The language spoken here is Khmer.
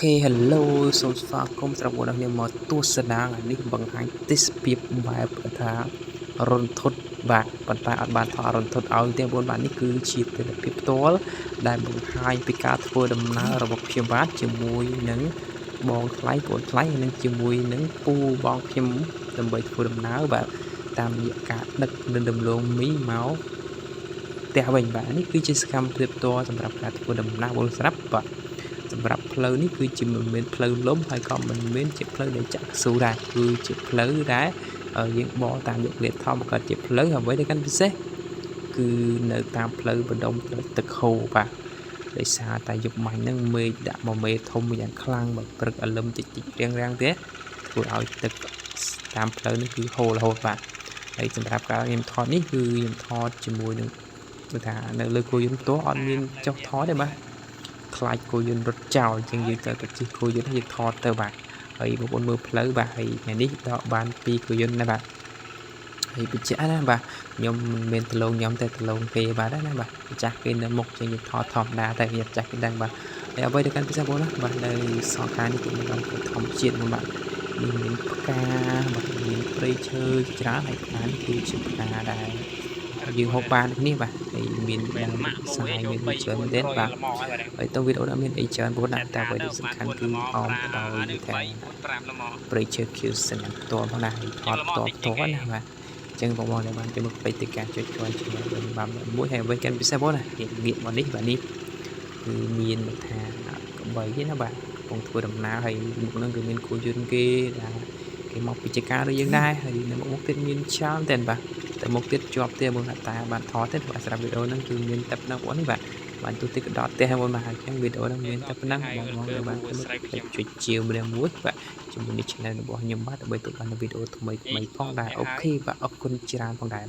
Hello សូមស្វាគមន៍សម្រាប់បងប្អូនមកទស្សនាថ្ងៃនេះបង្ហាញទេសភាពបែបថារន្ធត់បាទប៉ុន្តែអត់បានថតរន្ធត់ឲ្យទេបងប្អូនបាទនេះគឺជាទិដ្ឋភាពផ្ទាល់ដែលបង្ហាញពីការធ្វើដំណើររបស់ខ្ញុំបាទជាមួយនឹងបងថ្លៃបងថ្លៃនិងជាមួយនឹងពូបងខ្ញុំដើម្បីធ្វើដំណើរបាទតាមរយៈការដឹកនឹងដំឡូងមីមកផ្ទះវិញបាទនេះគឺជាសកម្មភាពផ្ទាល់សម្រាប់ការធ្វើដំណើរបងស្រាប់បាទសម្រាប់ផ្លូវនេះគឺជាមិនមែនផ្លូវលំហើយក៏មិនមែនជាផ្លូវដែលចាក់ស៊ូដែរគឺជាផ្លូវដែលយើងបកតាមយកលេខធំក៏ជាផ្លូវអ្វីដែលកាន់ពិសេសគឺនៅតាមផ្លូវបណ្ដុំទឹកហូរបាទដោយសារតែយប់មិញហ្នឹងមេឃដាក់មកមេធំយ៉ាងខ្លាំងបើព្រឹកអលឹមតិចរាំងទេធ្វើឲ្យទឹកតាមផ្លូវនេះគឺហូររហូតបាទហើយសម្រាប់ការខ្ញុំថតនេះគឺខ្ញុំថតជាមួយនឹងគឺថានៅលើគោយន្តផ្ទាល់អត់មានចុះថតទេបាទខ្លាចគោយន្តរត់ចោលជាងយើងទៅជិះគោយន្តយើងថតទៅបាទហើយបងប្អូនមើលផ្លូវបាទហើយថ្ងៃនេះដកបាន2គោយន្តណាបាទហើយបញ្ជាក់ណាបាទខ្ញុំមិនមែនដលងខ្ញុំតែដលងគេបាទណាបាទម្ចាស់គេនៅមុខជាងយើងថតធម្មតាតែគេម្ចាស់គេដឹងបាទហើយអ្វីដែលកាន់ពិសេសបងណាបាទនៅសងខាងនេះគឺមានធម្មជាតិមកបាទនេះមានផ្កាបាទមានព្រៃឈើច្រើនហើយផ្កានេះគឺជាផ្កាដែលយើងហូបបាននេះបាទហើយមានសាយមានច្រើនមែនទេបាទហើយទៅវីដេអូនេះមានអីច្រើនបងណាតែអ្វីដែលសំខាន់គឺអមទៅដោយថាព្រៃឈើខៀវសញ្ញាផ្ទាល់ផងណាហើយថតផ្ទាល់ណាបាទអញ្ចឹងបងដែលបានចូលមកពេចទៅការជួយជួយ channel បានមួយហើយអ្វីកាន់ពិសេសបងណាងាកមកនេះបាទនេះគឺមានថាក្បីទេណាបាទកំពុងធ្វើដំណើរហើយមុខហ្នឹងគឺមានគោយន្តគេដែលគេមកពីចការដូចយើងដែរហើយនៅមុខទៀតមានច្រើនតែបាទតែមុខទៀតជាប់ទៀតបងតែបានថតទេបាទសម្រាប់វីដេអូហ្នឹងគឺមានតែប៉ុណ្ណឹងបងនេះបាទបានទូទៀតក៏ដល់ផ្ទះបងបាទអញ្ចឹងវីដេអូហ្នឹងមានតែប៉ុណ្ណឹងបងដែលបានជួយជាវម្រាមមួយបាទជាមួយនឹង channel របស់ខ្ញុំបាទដើម្បីទទួលបានវីដេអូថ្មីផងដែរអូខេបាទអរគុណច្រើនផងដែរ